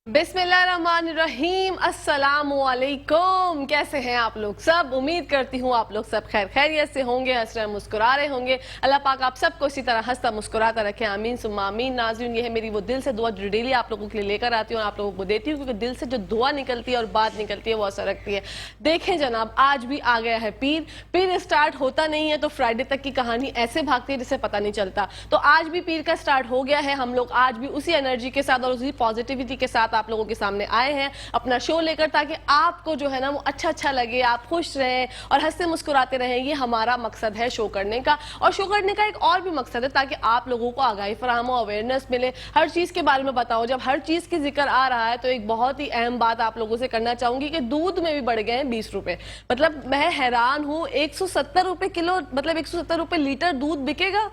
बिस्मिल्लाहिर्रहमानिर्रहीम, अस्सलामुअलैकुम। कैसे हैं आप लोग सब? उम्मीद करती हूँ आप लोग सब खैर खैरियत से होंगे, हंस रहे मुस्कुरा रहे होंगे। अल्लाह पाक आप सबको इसी तरह हंसता मुस्कुराता रखे, आमीन सुम्मा आमीन। नाज़रीन, ये है मेरी वो दिल से दुआ जो डेली आप लोगों के लिए लेकर आती हूँ और आप लोगों को देती हूँ, क्योंकि दिल से जो दुआ निकलती है और बात निकलती है वो असर रखती है। देखें जनाब, आज भी आ गया है पीर। पीर स्टार्ट होता नहीं है तो फ्राइडे तक की कहानी ऐसे भागती है जिसे पता नहीं चलता। तो आज भी पीर का स्टार्ट हो गया है। हम लोग आज भी उसी एनर्जी के साथ और उसी पॉजिटिविटी के साथ आप लोगों के सामने आए हैं अपना शो लेकर, ताकि आपको जो है ना वो अच्छा अच्छा लगे, आप खुश रहें और हंसते मुस्कुराते रहें। ये हमारा मकसद है शो करने का। और शो करने का एक और भी मकसद है ताकि आप लोगों को आगाही फराहम हो, अवेयरनेस मिले, हर चीज के बारे में बताओ। जब हर चीज की जिक्र आ रहा है तो एक बहुत ही अहम बात आप लोगों से करना चाहूंगी कि दूध में भी बढ़ गए हैं 20 रुपए। मतलब मैं हैरान हूं, 170 रुपए किलो, मतलब 170 रुपए लीटर दूध बिकेगा।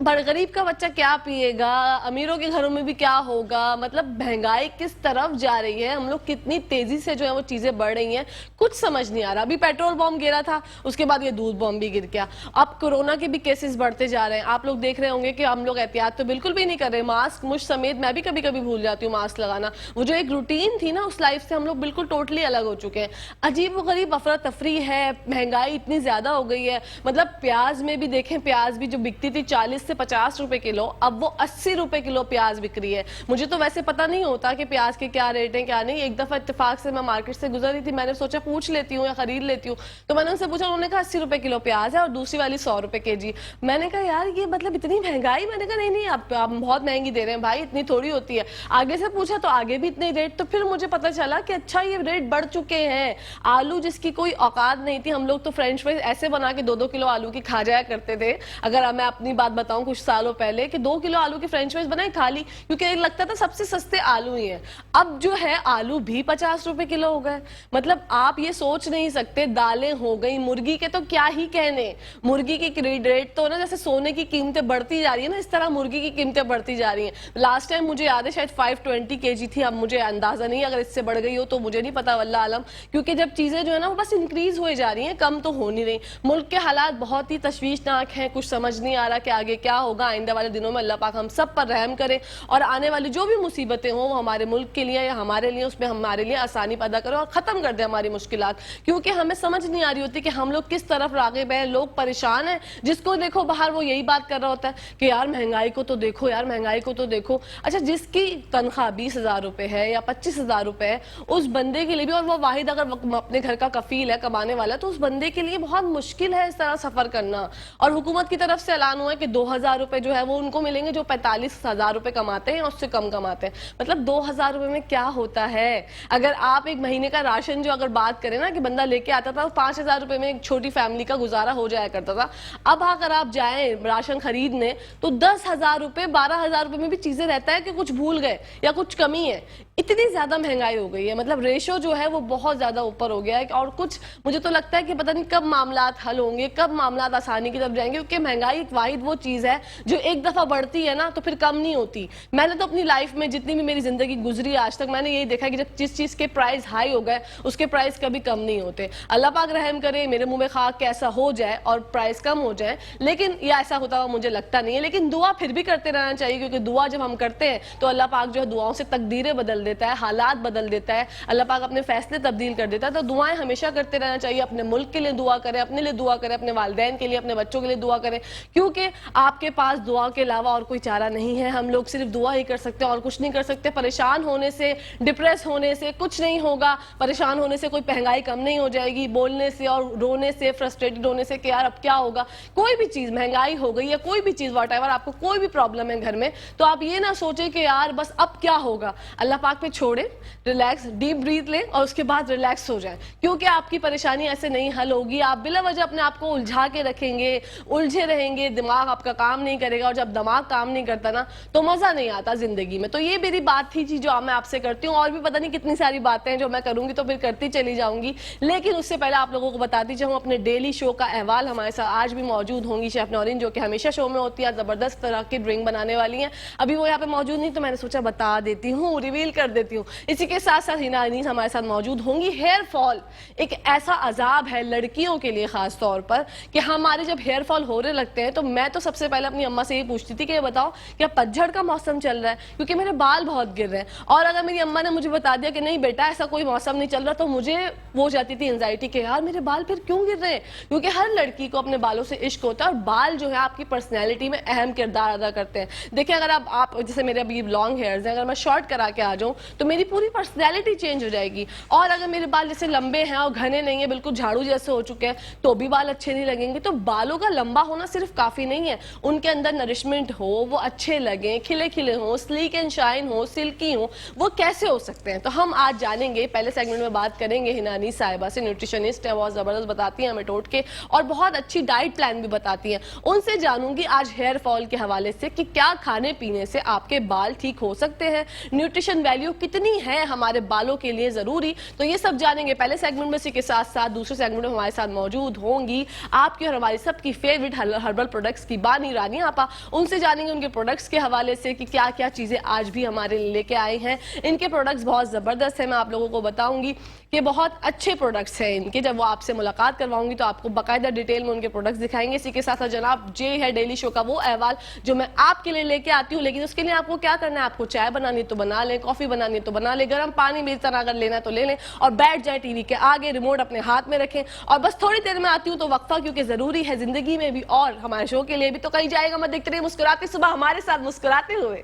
गरीब का बच्चा क्या पिएगा? अमीरों के घरों में भी क्या होगा? मतलब महंगाई किस तरफ जा रही है, हम लोग कितनी तेजी से जो है वो चीजें बढ़ रही हैं, कुछ समझ नहीं आ रहा। अभी पेट्रोल बॉम्ब गिरा था, उसके बाद ये दूध बॉम्ब भी गिर गया। अब कोरोना के भी केसेस बढ़ते जा रहे हैं। आप लोग देख रहे होंगे कि हम लोग एहतियात तो बिल्कुल भी नहीं कर रहे। मास्क मुझ समेत मैं भी कभी कभी भूल जाती हूँ मास्क लगाना। वो जो एक रूटीन थी ना, उस लाइफ से हम लोग बिल्कुल टोटली अलग हो चुके हैं। अजीब व गरीब अफरा तफरी है, महंगाई इतनी ज्यादा हो गई है। मतलब प्याज में भी देखें, प्याज भी जो बिकती थी 40 से 50 रुपए किलो, अब वो 80 रुपए किलो प्याज बिक रही है। मुझे तो वैसे पता नहीं होता कि प्याज के क्या रेट हैं क्या नहीं। एक दफा इत्तेफाक से मैं मार्केट से गुजर रही थी, मैंने सोचा पूछ लेती हूँ या खरीद लेती हूँ, तो मैंने उनसे पूछा, उन्होंने कहा 80 रुपए किलो प्याज है और दूसरी वाली 100 रुपए केजी। मैंने कहा यार ये मतलब इतनी महंगाई? मैंने कहा नहीं नहीं, आप बहुत महंगी दे रहे हैं भाई, इतनी थोड़ी होती है। आगे से पूछा तो आगे भी इतने रेट। तो फिर मुझे पता चला कि अच्छा ये रेट बढ़ चुके हैं। आलू जिसकी कोई औकात नहीं थी, हम लोग तो फ्रेंच फ्राइज ऐसे बना के 2-2 किलो आलू की खा जाया करते थे। अगर मैं अपनी बात बताऊं, कुछ सालों पहले कि 2 किलो आलू की फ्रेंच फ्राइज बनाई खा ली, क्योंकि लगता था सबसे सस्ते आलू ही हैं। अब जो है आलू भी 50 रुपए किलो हो गए। मतलब आप ये सोच नहीं सकते। दालें हो गई, मुर्गी के तो क्या ही कहने। मुर्गी की रेट तो ना जैसे सोने की कीमतें बढ़ती जा रही है ना, इस तरह मुर्गी की कीमतें बढ़ती जा रही हैं। लास्ट टाइम मुझे याद है शायद 520 केजी थी, अब मुझे अंदाजा नहीं, अगर इससे बढ़ गई हो तो मुझे नहीं पता, वल्लाह आलम। क्योंकि जब चीजें जो है ना वो बस इंक्रीज हो जा रही हैं, कम तो हो नहीं रही। मुल्क के हालात बहुत ही तशवीशनाक हैं, कुछ समझ नहीं आ रहा कि आगे क्या होगा। आइंदा वाले दिनों में अल्लाह पाक हम सब पर रहम करे और आने वाली जो भी मुसीबतें हों वो हमारे मुल्क के लिए या हमारे लिए, उसमें हमारे लिए आसानी पैदा करे और खत्म कर दे हमारी मुश्किलात। क्योंकि हमें समझ नहीं आ रही होती कि हम लोग किस तरफ राग़िब हैं। लोग परेशान हैं, जिसको देखो बाहर वो यही बात कर रहा होता है कि यार महंगाई को तो देखो, यार महंगाई को तो देखो। अच्छा, जिसकी तनख्वाह 20,000 रुपए है या 25,000 रुपए है, उस बंदे के लिए भी, और वो वाहिद अगर अपने घर का कफील है, कमाने वाला, तो उस बंदे के लिए बहुत मुश्किल है इस तरह सफर करना। और हुकूमत की तरफ से ऐलान हुआ है कि 2,000 रुपए जो है वो उनको मिलेंगे जो 45,000 रुपए कमाते हैं और उससे कम कमाते हैं। मतलब 2,000 रुपए में क्या होता है? अगर आप एक महीने का राशन जो अगर बात करें ना कि बंदा लेके आता था, 5,000 रुपए में एक छोटी फैमिली का गुजारा हो जाया करता था। अब अगर आप जाएं राशन खरीदने तो 10,000 रुपए, 12,000 रुपए में भी चीजें रहता है कि कुछ भूल गए या कुछ कमी है। इतनी ज्यादा महंगाई हो गई है, मतलब रेशो जो है वो बहुत ज्यादा ऊपर हो गया है। और कुछ मुझे तो लगता है कि पता नहीं कब मामलात हल होंगे, कब मामलात आसानी की तरफ जाएंगे, क्योंकि महंगाई एक वाहिद वो चीज है जो एक दफा बढ़ती है ना तो फिर कम नहीं होती। मैंने तो अपनी लाइफ में जितनी भी मेरी जिंदगी गुजरी आज तक, मैंने यही देखा कि जब जिस चीज के प्राइस हाई हो गए उसके प्राइस कभी कम नहीं होते। अल्लाह पाक रहम करे, मेरे मुंह में खाक के ऐसा हो जाए और प्राइस कम हो जाए, लेकिन ये ऐसा होता हुआ मुझे लगता नहीं है। लेकिन दुआ फिर भी करते रहना चाहिए, क्योंकि दुआ जब हम करते हैं तो अल्लाह पाक जो है दुआओं से तकदीरें बदल देता है, हालात बदल देता है, अल्लाह पाक अपने फैसले तब्दील कर देता है। तो दुआएं हमेशा करते रहना चाहिए। अपने मुल्क के लिए दुआ करें, अपने लिए दुआ करें, अपने वालिदैन के लिए, अपने बच्चों के लिए दुआ करें, क्योंकि आपके पास दुआ के अलावा और कोई चारा नहीं है। हम लोग सिर्फ दुआ ही कर सकते हैं और कुछ नहीं कर सकते। परेशान होने से, डिप्रेस होने से कुछ नहीं होगा। परेशान होने से कोई महंगाई कम नहीं हो जाएगी। बोलने से और रोने से, फ्रस्ट्रेटेड होने से कि यार अब क्या होगा, कोई भी चीज महंगाई हो गई है, कोई भी चीज व्हाटएवर, आपको कोई भी प्रॉब्लम है घर में, तो आप ये ना सोचे कि यार बस अब क्या होगा। अल्लाह पाक पे छोड़े, रिलैक्स, डीप ब्रीथ लें और उसके बाद रिलैक्स हो जाएं, क्योंकि आपकी परेशानी ऐसे नहीं हल होगी। आप बिला वजह अपने आप को उलझा के रखेंगे, उलझे रहेंगे, दिमाग आपका काम नहीं करेगा, और जब दिमाग काम नहीं करता ना तो मजा नहीं आता जिंदगी में। तो ये मेरी बात थी जी जो मैं आपसे करती हूँ। और भी पता नहीं कितनी सारी बातें हैं जो मैं करूंगी तो फिर करती चली जाऊंगी, लेकिन उससे पहले आप लोगों को बताती जाऊँ अपने डेली शो का अहवाल। हमारे साथ आज भी मौजूद होंगी शेफ नौरीन, जो कि हमेशा शो में होती है, जबरदस्त तरह की ड्रिंक बनाने वाली है। अभी वो यहाँ पे मौजूद नहीं तो मैंने सोचा बता देती हूँ, रिवील कर देती हूँ। इसी के साथ साथ हिना अनीस हमारे साथ मौजूद होंगी। हेयर फॉल एक ऐसा अजाब है लड़कियों के लिए खास तौर पर कि हमारे जब हेयर फॉल होने लगते हैं तो मैं तो सबसे पहले अपनी अम्मा से ये पूछती थी कि ये बताओ क्या पतझड़ का मौसम चल रहा है, क्योंकि मेरे बाल बहुत गिर रहे हैं। और अगर मेरी अम्मा ने मुझे बता दिया कि नहीं बेटा ऐसा कोई मौसम नहीं चल रहा, तो मुझे वो हो जाती थी एंजाइटी कि यार मेरे बाल फिर क्यों गिर रहे हैं। क्योंकि हर लड़की को अपने बालों से इश्क होता है और बाल जो है आपकी पर्सनैलिटी में अहम किरदार अदा करते हैं। देखिए अगर आप जैसे मेरे अभी लॉन्ग हेयर्स हैं, अगर मैं शॉर्ट करा के आ जाऊं तो मेरी पूरी पर्सनैलिटी चेंज हो जाएगी। और अगर मेरे बाल जैसे लंबे हैं और घने नहीं है, बिल्कुल झाड़ू जैसे हो चुके हैं, तो भी बाल अच्छे नहीं लगेंगे। तो बालों का लंबा होना सिर्फ काफी नहीं है, उनके अंदर नरिशमेंट हो, वो अच्छे लगे, खिले खिले हो, स्लीक एंड शाइन हो, सिल्की हो, वो कैसे हो सकते हैं। तो हम आज जानेंगे, पहले सेगमेंट में बात करेंगे हिना अनीस साहिबा से, न्यूट्रिशनिस्ट है, बहुत जबरदस्त बताती हैं हमें टोटके और बहुत अच्छी डाइट प्लान भी बताती हैं। उनसे जानूंगी आज हेयर फॉल के हवाले से कि क्या खाने पीने से आपके बाल ठीक हो सकते हैं, न्यूट्रिशन वैल्यू कितनी है हमारे बालों के लिए जरूरी। तो ये सब जानेंगे पहले सेगमेंट में। इसी के साथ साथ दूसरे सेगमेंट में हमारे साथ मौजूद होंगी आपकी और हमारी सबकी फेवरेट हर्बल प्रोडक्ट्स की बानी रानी आपा। उनसे जानेंगे उनके प्रोडक्ट्स के हवाले से कि क्या क्या चीजें आज भी हमारे लेके आए हैं। इनके प्रोडक्ट्स बहुत जबरदस्त है, मैं आप लोगों को बताऊंगी कि बहुत अच्छे प्रोडक्ट्स हैं इनके। जब वो आपसे मुलाकात करवाऊंगी तो आपको बाकायदा डिटेल में उनके प्रोडक्ट्स दिखाएंगे। इसी के साथ साथ जनाब जे है डेली शो का वो अहवाल जो मैं आपके लिए लेके आती हूँ, लेकिन उसके लिए आपको क्या करना है, आपको चाय बनानी तो बना लें, कॉफी बनानी है तो बना लें, गर्म पानी मेरी तरह अगर लेना है तो ले लें और बैठ जाए टीवी के आगे, रिमोट अपने हाथ में रखें और बस थोड़ी देर में आती हूँ तो वक्फा, क्योंकि जरूरी है जिंदगी में भी और हमारे शो के लिए भी। तो कहीं जाएगा मत, देखते रहिए मुस्कुराते सुबह हमारे साथ मुस्कुराते हुए।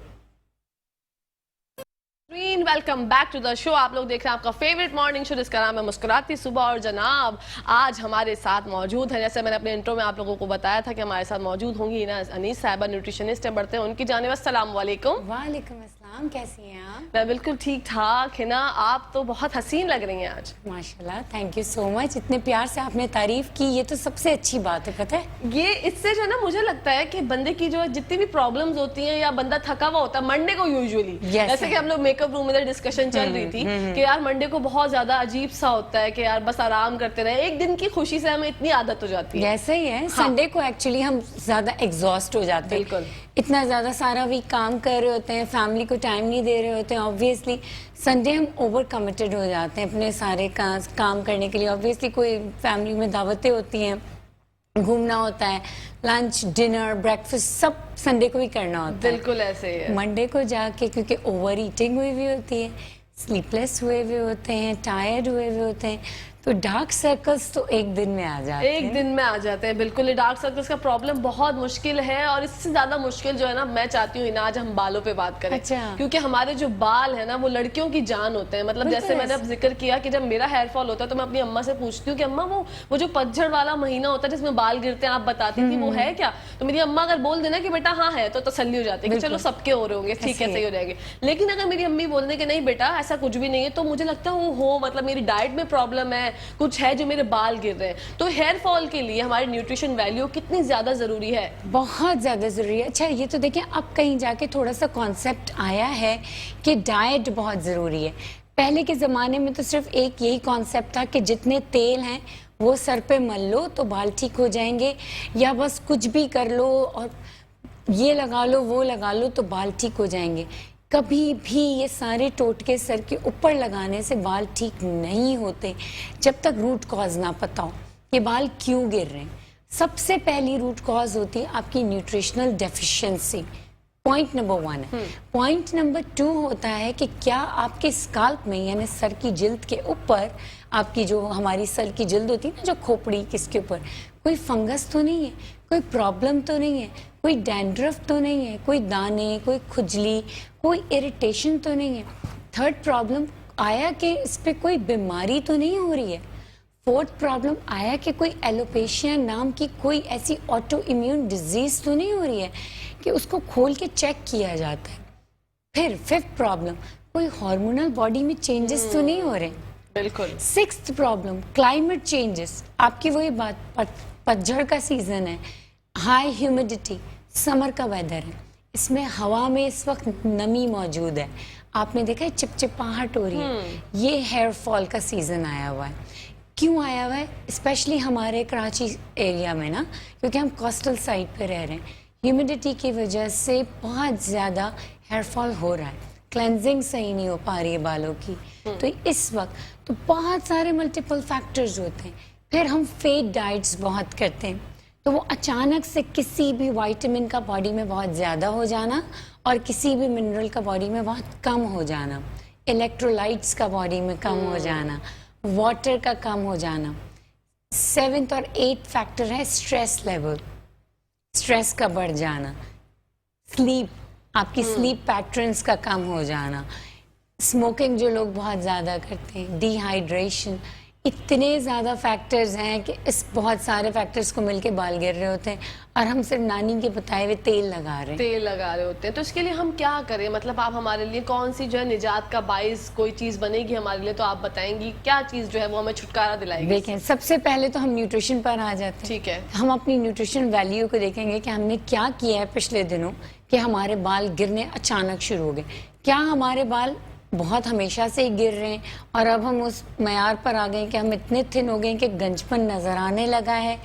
Welcome back to the show. आप लोग देख रहे हैं आपका फेवरेट मॉर्निंग शो जिसका नाम है मुस्कुराती सुबह। और जनाब आज हमारे साथ मौजूद है, जैसे मैंने अपने इंट्रो में आप लोगों को बताया था कि हमारे साथ मौजूद होंगी हिना अनीस साहिबा, न्यूट्रिशनिस्ट है, बढ़ते हैं उनकी जानिब। अस्सलाम वालेकुम। वालेकुम अस्सलाम, कैसी हैं आप? मैं बिल्कुल ठीक ठाक। हिना आप तो बहुत हसीन लग रही हैं आज। माशाल्लाह, थैंक यू सो मच। इतने प्यार से आपने तारीफ की, ये तो सबसे अच्छी बात है। पता है ये इससे जो है ना, मुझे लगता है कि बंदे की जो जितनी भी प्रॉब्लम्स होती हैं या बंदा थका हुआ होता है मंडे को यूजुअली, जैसे कि हम लोग मेकअप रूम में डिस्कशन चल रही थी कि यार मंडे को बहुत ज्यादा अजीब सा होता है कि यार बस आराम करते रहे, एक दिन की खुशी से हमें इतनी आदत हो जाती है। ऐसे ही है। हाँ। संडे को एक्चुअली हम ज्यादा एग्जॉस्ट हो जाते हैं, बिल्कुल इतना ज्यादा सारा वीक काम कर रहे होते हैं, फैमिली को टाइम नहीं दे रहे होते हैं। ऑब्वियसली संडे हम ओवर कमिटेड हो जाते हैं अपने सारे काम करने के लिए। ऑब्वियसली कोई फैमिली में दावतें होती हैं, घूमना होता है, लंच डिनर ब्रेकफास्ट सब संडे को ही करना होता है। बिल्कुल ऐसे ही है। मंडे को जाके क्योंकि ओवर ईटिंग हुई हुई होती है, स्लीपलेस हुए हुए होते हैं, टायर्ड हुए हुए होते हैं, तो डार्क सर्कल्स तो एक दिन में आ जाते हैं। एक दिन में आ जाते हैं, बिल्कुल। डार्क सर्कल्स का प्रॉब्लम बहुत मुश्किल है और इससे ज्यादा मुश्किल जो है ना, मैं चाहती हूँ आज हम बालों पे बात करें। अच्छा। क्योंकि हमारे जो बाल है ना वो लड़कियों की जान होते हैं। मतलब जैसे मैंने अब जिक्र किया कि जब मेरा हेयर फॉल होता है तो मैं अपनी अम्मा से पूछती हूँ कि अम्मा वो जो पतझड़ वाला महीना होता है जिसमें बाल गिरते हैं, आप बताती थी वो है क्या? तो मेरी अम्मा अगर बोल देना कि बेटा हाँ है, तो तसल्ली हो जाती है कि चलो सबके हो रहे होंगे, ठीक है, सही हो जाएंगे। लेकिन अगर मेरी अम्मी बोल दे कि नहीं बेटा ऐसा कुछ भी नहीं है, तो मुझे लगता है वो मतलब मेरी डाइट में प्रॉब्लम है, कुछ है जो मेरे बाल गिर रहे हैं। तो हेयर फॉल के लिए हमारी न्यूट्रिशन वैल्यू कितनी ज्यादा जरूरी है? बहुत ज्यादा जरूरी है। अच्छा ये तो देखिए अब कहीं जाके थोड़ा सा कॉन्सेप्ट आया है कि डाइट बहुत जरूरी है। पहले के जमाने में तो सिर्फ एक यही कॉन्सेप्ट था कि जितने तेल हैं वो सर पे मल लो तो बाल ठीक हो जाएंगे, या बस कुछ भी कर लो और ये लगा लो वो लगा लो तो बाल ठीक हो जाएंगे। कभी भी ये सारे टोटके सर के ऊपर लगाने से बाल ठीक नहीं होते जब तक रूट कॉज ना पता हो कि बाल क्यों गिर रहे हैं। सबसे पहली रूट कॉज होती है आपकी न्यूट्रिशनल डेफिशिएंसी। पॉइंट नंबर 1 है। पॉइंट नंबर 2 होता है कि क्या आपके स्काल्प में यानी सर की जिल्द के ऊपर, आपकी जो हमारी सर की जिल्द होती है ना, जो खोपड़ी, किसके ऊपर कोई फंगस तो नहीं है, कोई प्रॉब्लम तो नहीं है, कोई डैंड्रफ तो नहीं है, कोई दाने, कोई खुजली, कोई इरिटेशन तो नहीं है। थर्ड प्रॉब्लम आया कि इस पे कोई बीमारी तो नहीं हो रही है। फोर्थ प्रॉब्लम आया कि कोई एलोपेशिया नाम की कोई ऐसी ऑटो इम्यून डिजीज तो नहीं हो रही है कि उसको खोल के चेक किया जाता है। फिर फिफ्थ प्रॉब्लम, कोई हार्मोनल बॉडी में चेंजेस तो नहीं हो रहे। बिल्कुल। Sixth problem, climate changes. आपकी वही बात, पतझड़ का सीजन है, हाई ह्यूमिडिटी, समर का वेदर है, इसमें हवा में इस वक्त नमी मौजूद है, आपने देखा है चिपचिपाहट हो रही है, ये हेयर फॉल का सीजन आया हुआ है। क्यों आया हुआ है? स्पेशली हमारे कराची एरिया में ना, क्योंकि हम कोस्टल साइड पे रह रहे हैं, ह्यूमिडिटी की वजह से बहुत ज़्यादा हेयर फॉल हो रहा है। क्लेंजिंग सही नहीं हो पा रही है बालों की, तो इस वक्त तो बहुत सारे मल्टीपल फैक्टर्स होते हैं। फिर हम फेड डाइट्स बहुत करते हैं, तो वो अचानक से किसी भी विटामिन का बॉडी में बहुत ज़्यादा हो जाना और किसी भी मिनरल का बॉडी में बहुत कम हो जाना, इलेक्ट्रोलाइट्स का बॉडी में कम हो जाना, वाटर का कम हो जाना। 7th और 8th फैक्टर है स्ट्रेस लेवल, स्ट्रेस का बढ़ जाना, स्लीप, आपकी स्लीप पैटर्न्स का कम हो जाना, स्मोकिंग जो लोग बहुत ज़्यादा करते हैं, डिहाइड्रेशन, इतने ज़्यादा फैक्टर्स हैं कि इस बहुत सारे फैक्टर्स को मिलके बाल गिर रहे होते हैं और हम सिर्फ नानी के बताए हुए तेल लगा रहे होते हैं। तो इसके लिए हम क्या करें? मतलब आप हमारे लिए कौन सी जो है निजात का बाइस कोई चीज़ बनेगी हमारे लिए, तो आप बताएंगी क्या चीज़ जो है वो हमें छुटकारा दिलाएगी? देखें, सबसे पहले तो हम न्यूट्रिशन पर आ जाते हैं। ठीक है, हम अपनी न्यूट्रिशन वैल्यू को देखेंगे कि हमने क्या किया है पिछले दिनों कि हमारे बाल गिरने अचानक शुरू हो गए। क्या हमारे बाल बहुत हमेशा से ही गिर रहे हैं और अब हम उस मयार पर आ गए कि हम इतने थिन हो गए कि गंजपन नज़र आने लगा है?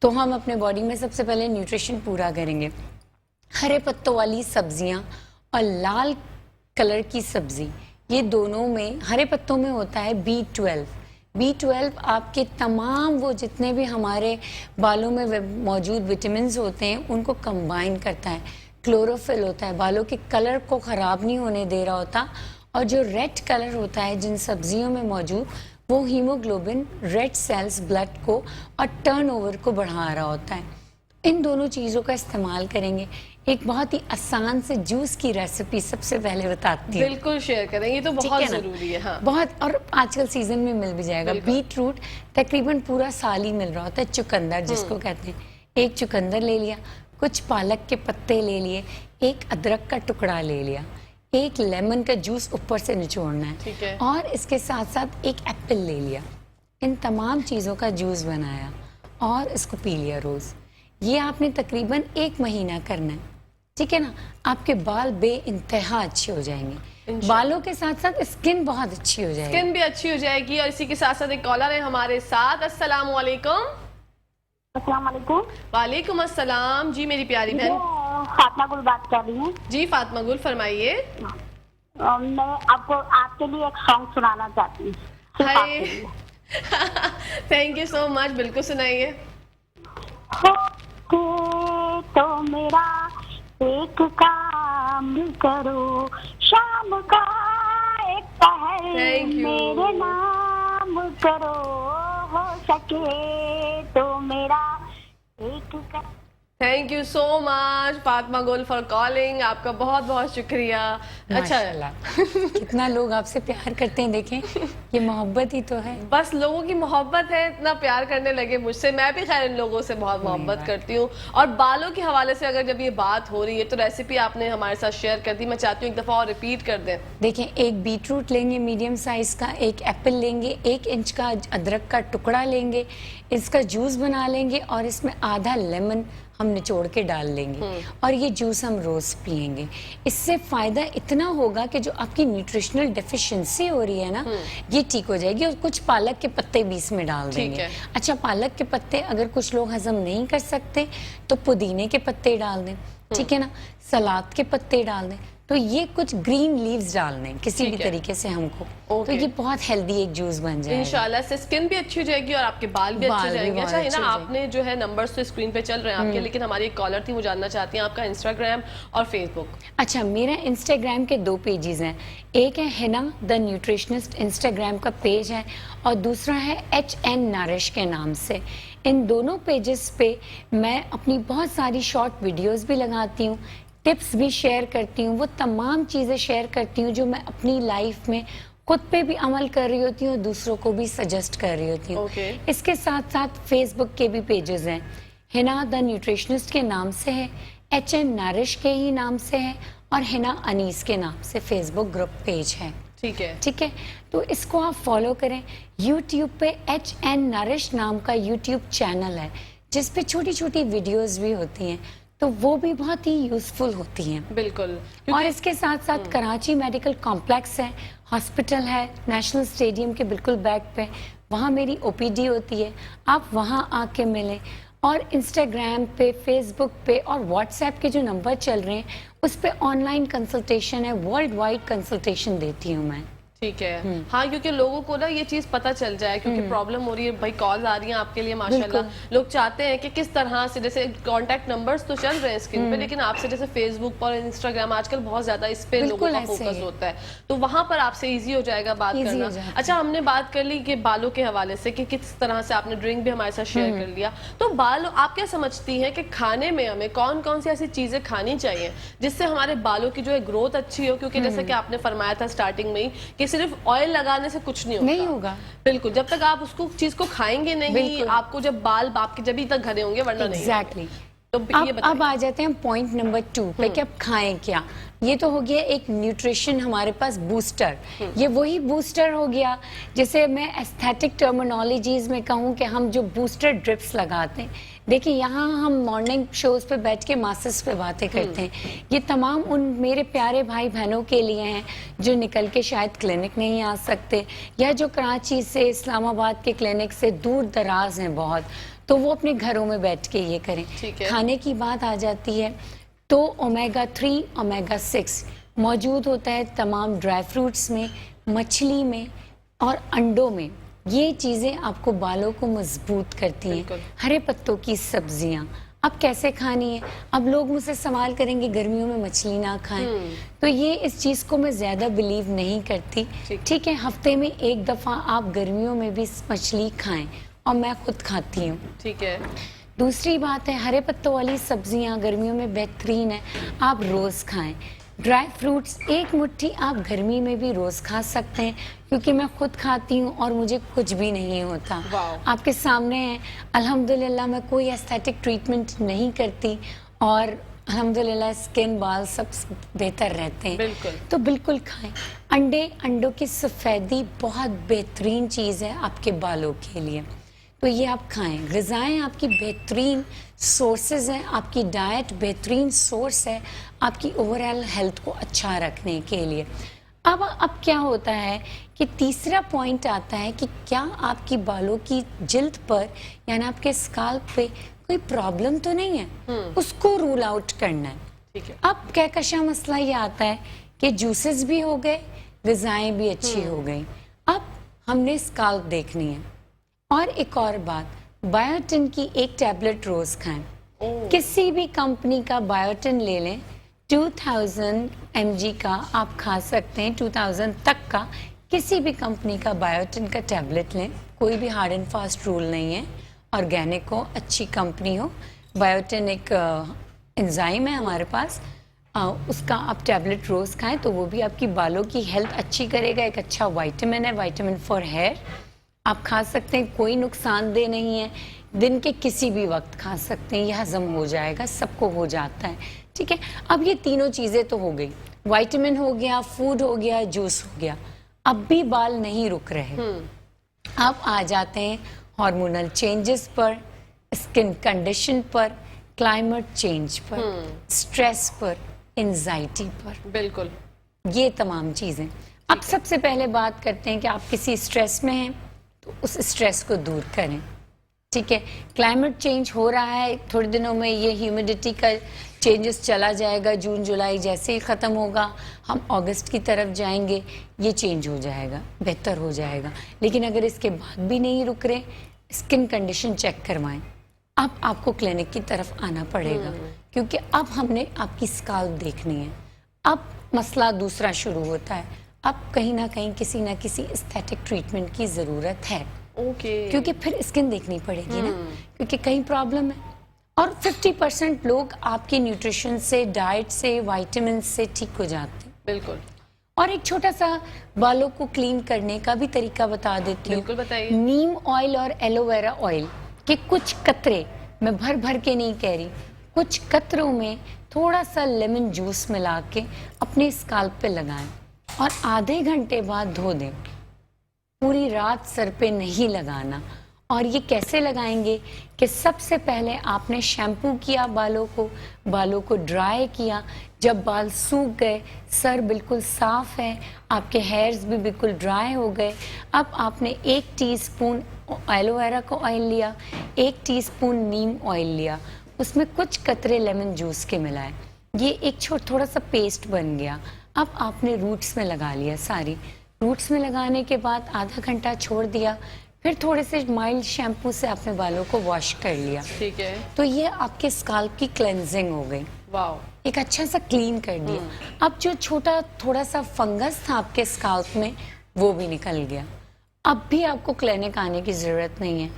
तो हम अपने बॉडी में सबसे पहले न्यूट्रिशन पूरा करेंगे। हरे पत्तों वाली सब्जियां और लाल कलर की सब्जी, ये दोनों में, हरे पत्तों में होता है B12। B12 आपके तमाम वो जितने भी हमारे बालों में मौजूद विटामिन होते हैं उनको कंबाइन करता है। क्लोरोफिल होता है, बालों के कलर को ख़राब नहीं होने दे रहा होता। और जो रेड कलर होता है जिन सब्जियों में मौजूद, वो हीमोग्लोबिन, रेड सेल्स, ब्लड को और टर्नओवर को बढ़ा रहा होता है। इन दोनों चीज़ों का इस्तेमाल करेंगे। एक बहुत ही आसान से जूस की रेसिपी सबसे पहले बताती हूँ। बिल्कुल शेयर करेंगे, ये तो बहुत ज़रूरी है। हाँ, बहुत, और आजकल सीजन में मिल भी जाएगा। बीट रूट तकरीबन पूरा साल ही मिल रहा होता है। चुकंदर जिसको कहते हैं, एक चुकंदर ले लिया, कुछ पालक के पत्ते ले लिए, एक अदरक का टुकड़ा ले लिया, एक लेमन का जूस ऊपर से निचोड़ना है, ठीक है, और इसके साथ साथ एक एप्पल ले लिया। इन तमाम चीज़ों का जूस बनाया और इसको पी लिया रोज़। ये आपने तकरीबन 1 महीना करना है, ठीक है ना? आपके बाल बेइंतहा अच्छे हो जाएंगे। बालों के साथ साथ स्किन बहुत अच्छी हो जाएगी, स्किन भी अच्छी हो जाएगी। और इसी के साथ साथ एक कॉलर है हमारे साथ। अस्सलाम वालेकुम। अस्सलाम वालेकुम। वालेकुम अस्सलाम जी, मेरी प्यारी बहन। फातिमा गुल बात कर रही हूँ। जी फातिमा गुल, फरमाइए। मैं आपको आपके लिए एक सॉन्ग सुनाना चाहती हूँ। हाय, थैंक यू सो मच, बिल्कुल सुनाइए। तो मेरा एक काम करो, शाम का एक पहर मेरे नाम करो, हो सके तो मेरा एक का। Thank you so much Fatima गुल फॉर कॉलिंग, आपका बहुत बहुत शुक्रिया। अच्छा, कितना लोग आपसे प्यार करते हैं, देखें, ये मोहब्बत ही तो है। बस लोगों की मोहब्बत है, इतना प्यार करने लगे मुझसे। मैं भी खैर इन लोगों से बहुत मोहब्बत करती हूँ। और बालों के हवाले से अगर जब ये बात हो रही है तो रेसिपी आपने हमारे साथ शेयर कर दी, मैं चाहती हूँ एक दफ़ा और रिपीट कर दें। देखें, एक बीट रूट लेंगे मीडियम साइज का, एक एप्पल लेंगे, 1 इंच का अदरक का टुकड़ा लेंगे, इसका जूस बना लेंगे और इसमें आधा लेमन हम निचोड़ के डाल लेंगे और ये जूस हम रोज़ पियेंगे। इससे फ़ायदा इतना होगा कि जो आपकी न्यूट्रिशनल डेफिशिएंसी हो रही है ना, ये ठीक हो जाएगी। और कुछ पालक के पत्ते भी इसमें डाल देंगे। अच्छा, पालक के पत्ते अगर कुछ लोग हजम नहीं कर सकते तो पुदीने के पत्ते डाल दें, ठीक है ना, सलाद के पत्ते डाल दें। तो ये कुछ ग्रीन लीव्स डालने किसी भी तरीके से हमको, तो ये बहुत हेल्दी एक जूस बन जाएगा। इंशाल्लाह से स्किन भी अच्छी हो जाएगी और आपके बाल भी अच्छे हो जाएंगे। अच्छा है ना, आपने जो है नंबर्स तो स्क्रीन पे चल रहे हैं आपके, लेकिन हमारी एक कॉलर थी, वो जानना चाहती हैं आपका इंस्टाग्राम और फेसबुक। अच्छा, मेरा इंस्टाग्राम के 2 पेजेस हैं। एक है हिना द न्यूट्रिशनिस्ट, इंस्टाग्राम का पेज है, और दूसरा है HN नरिश के नाम से। इन दोनों पेजेस पे मैं अपनी बहुत सारी शॉर्ट वीडियोस भी लगाती हूँ, टिप्स भी शेयर करती हूँ, वो तमाम चीज़ें शेयर करती हूँ जो मैं अपनी लाइफ में खुद पे भी अमल कर रही होती हूँ, दूसरों को भी सजेस्ट कर रही होती हूँ। इसके साथ साथ फेसबुक के भी पेजेस हैं, हिना द न्यूट्रिशनिस्ट के नाम से है, HN नरिश के ही नाम से है, और हिना अनीस के नाम से फेसबुक ग्रुप पेज है। ठीक है, ठीक है, तो इसको आप फॉलो करें। यूट्यूब पे HN नरिश नाम का यूट्यूब चैनल है जिस पे छोटी छोटी वीडियोस भी होती हैं, तो वो भी बहुत ही यूजफुल होती हैं। बिल्कुल। और इसके साथ साथ कराची मेडिकल कॉम्प्लेक्स है, हॉस्पिटल है, नेशनल स्टेडियम के बिल्कुल बैक पे, वहाँ मेरी OPD होती है, आप वहाँ आके मिलें। और इंस्टाग्राम पे, फेसबुक पे और व्हाट्सएप के जो नंबर चल रहे हैं उस पे ऑनलाइन कंसल्टेशन है, वर्ल्ड वाइड कंसल्टेशन देती हूँ मैं। ठीक है। हाँ, क्योंकि लोगों को ना ये चीज पता चल जाए, क्योंकि प्रॉब्लम हो रही है, भाई कॉल आ रही है आपके लिए माशाल्लाह, लोग चाहते हैं कि किस तरह से, जैसे कांटेक्ट नंबर्स तो चल रहे हैं स्क्रीन पे, लेकिन आपसे जैसे फेसबुक पर, इंस्टाग्राम आजकल बहुत ज्यादा इस पे लोगों का फोकस होता है, तो वहां पर आपसे इजी हो जाएगा बात करना। अच्छा, हमने बात कर ली कि बालों के हवाले से कि किस तरह से आपने ड्रिंक भी हमारे साथ शेयर कर लिया, तो बाल आप क्या समझती हैं कि खाने में हमें कौन कौन सी ऐसी चीजें खानी चाहिए जिससे हमारे बालों की जो है ग्रोथ अच्छी हो? क्योंकि जैसे कि आपने फरमाया था स्टार्टिंग में ही कि सिर्फ ऑयल लगाने से कुछ नहीं होगा। बिल्कुल, जब तक आप उसको चीज को खाएंगे नहीं, आपको जब बाल आपके जब तक घने होंगे, वरना नहीं। एग्जैक्टली। तो अब आ जाते हैं पॉइंट नंबर 2 पे कि अब खाएं क्या। ये तो हो गया एक न्यूट्रिशन हमारे पास बूस्टर। ये वही बूस्टर हो गया जैसे मैं एस्थेटिक टर्मिनोलॉजीज में कहूँ कि हम जो बूस्टर ड्रिप्स लगाते हैं। देखिए, यहाँ हम मॉर्निंग शोज पे बैठ के मास्टर्स पे बातें करते हैं, ये तमाम उन मेरे प्यारे भाई बहनों के लिए हैं जो निकल के शायद क्लिनिक नहीं आ सकते, या जो कराची से, इस्लामाबाद के क्लिनिक से दूर दराज हैं बहुत, तो वो अपने घरों में बैठ के ये करें। खाने की बात आ जाती है तो ओमेगा 3, ओमेगा 6 मौजूद होता है तमाम ड्राई फ्रूट्स में, मछली में और अंडों में। ये चीज़ें आपको बालों को मजबूत करती हैं। हरे पत्तों की सब्जियां अब कैसे खानी है? अब लोग मुझसे सवाल करेंगे गर्मियों में मछली ना खाएं, तो ये इस चीज़ को मैं ज़्यादा बिलीव नहीं करती। ठीक है, हफ्ते में एक दफ़ा आप गर्मियों में भी मछली खाएं, और मैं खुद खाती हूँ। ठीक है। दूसरी बात है, हरे पत्तों वाली सब्जियां गर्मियों में बेहतरीन है, आप रोज़ खाएं। ड्राई फ्रूट्स एक मुट्ठी आप गर्मी में भी रोज़ खा सकते हैं, क्योंकि मैं खुद खाती हूँ और मुझे कुछ भी नहीं होता। आपके सामने है, अल्हम्दुलिल्लाह मैं कोई एस्थेटिक ट्रीटमेंट नहीं करती और अल्हम्दुलिल्लाह स्किन, बाल सब बेहतर रहते हैं। तो बिल्कुल खाएं। अंडों की सफ़ेदी बहुत बेहतरीन चीज़ है आपके बालों के लिए, तो ये आप खाएं। ग़िज़ाएँ आपकी बेहतरीन सोर्सेज हैं, आपकी डाइट बेहतरीन सोर्स है आपकी ओवरऑल हेल्थ को अच्छा रखने के लिए। अब क्या होता है कि तीसरा पॉइंट आता है कि क्या आपकी बालों की जिल्द पर यानी आपके स्काल्प पे कोई प्रॉब्लम तो नहीं है, उसको रूल आउट करना है। ठीक है। अब कहकशा मसला ये आता है कि जूसेस भी हो गए, ग़िज़ाएँ भी अच्छी हो गई, अब हमने स्काल्प देखनी है। और एक और बात, बायोटिन की एक टैबलेट रोज खाएं। किसी भी कंपनी का बायोटिन ले लें, 2000 mg का आप खा सकते हैं, 2000 तक का किसी भी कंपनी का बायोटिन का टैबलेट लें, कोई भी हार्ड एंड फास्ट रूल नहीं है। ऑर्गेनिक हो, अच्छी कंपनी हो, बायोटिन एक एंजाइम है हमारे पास, उसका आप टैबलेट रोज खाएं तो वो भी आपकी बालों की हेल्थ अच्छी करेगा। एक अच्छा विटामिन है, विटामिन फॉर हेयर, आप खा सकते हैं, कोई नुकसानदेह नहीं है, दिन के किसी भी वक्त खा सकते हैं, यह हजम हो जाएगा, सबको हो जाता है। ठीक है। अब ये तीनों चीज़ें तो हो गई, विटामिन हो गया, फूड हो गया, जूस हो गया, अब भी बाल नहीं रुक रहे। अब आ जाते हैं हार्मोनल चेंजेस पर, स्किन कंडीशन पर, क्लाइमेट चेंज पर, स्ट्रेस पर, एंजाइटी पर। बिल्कुल, ये तमाम चीज़ें। अब सबसे पहले बात करते हैं कि आप किसी स्ट्रेस में हैं तो उस स्ट्रेस को दूर करें। ठीक है, क्लाइमेट चेंज हो रहा है, थोड़े दिनों में ये ह्यूमिडिटी का चेंजेस चला जाएगा, जून जुलाई जैसे ही ख़त्म होगा हम अगस्त की तरफ जाएंगे, ये चेंज हो जाएगा, बेहतर हो जाएगा। लेकिन अगर इसके बाद भी नहीं रुक रहे, स्किन कंडीशन चेक करवाएं। अब आपको क्लिनिक की तरफ आना पड़ेगा, क्योंकि अब हमने आपकी स्काल्प देखनी है। अब मसला दूसरा शुरू होता है, अब कहीं ना कहीं किसी ना किसी एस्थेटिक ट्रीटमेंट की ज़रूरत है। क्योंकि फिर स्किन देखनी पड़ेगी ना, क्योंकि कहीं प्रॉब्लम है। और 50% लोग आपके न्यूट्रिशन से, डाइट से, विटामिन से ठीक हो जाते हैं। बिल्कुल। और एक छोटा सा बालों को क्लीन करने का भी तरीका बता देती हूँ। बिल्कुल बताइए। नीम ऑयल और एलोवेरा ऑयल के कुछ कतरे, मैं भर भर के नहीं कह रही, कुछ कतरों में थोड़ा सा लेमन जूस मिला के अपने स्काल्प पे लगाएं और आधे घंटे बाद धो दें। पूरी रात सर पे नहीं लगाना। और ये कैसे लगाएंगे कि सबसे पहले आपने शैम्पू किया बालों को ड्राई किया, जब बाल सूख गए, सर बिल्कुल साफ है, आपके हेयर्स भी बिल्कुल ड्राई हो गए, अब आपने 1 टीस्पून एलोवेरा का ऑयल लिया, 1 टीस्पून नीम ऑयल लिया, उसमें कुछ कतरे लेमन जूस के मिलाए, ये एक थोड़ा सा पेस्ट बन गया। अब आपने रूट्स में लगा लिया सारी। रूट्स में लगाने के बाद आधा घंटा छोड़ दिया, फिर थोड़े से माइल्ड शैम्पू से अपने बालों को वॉश कर लिया। ठीक है। तो ये आपके स्काल्प की क्लेंजिंग हो गई, वाओ, एक अच्छा सा क्लीन कर दिया। अब जो छोटा थोड़ा सा फंगस था आपके स्काल्प में वो भी निकल गया। अब भी आपको क्लिनिक आने की ज़रूरत नहीं है।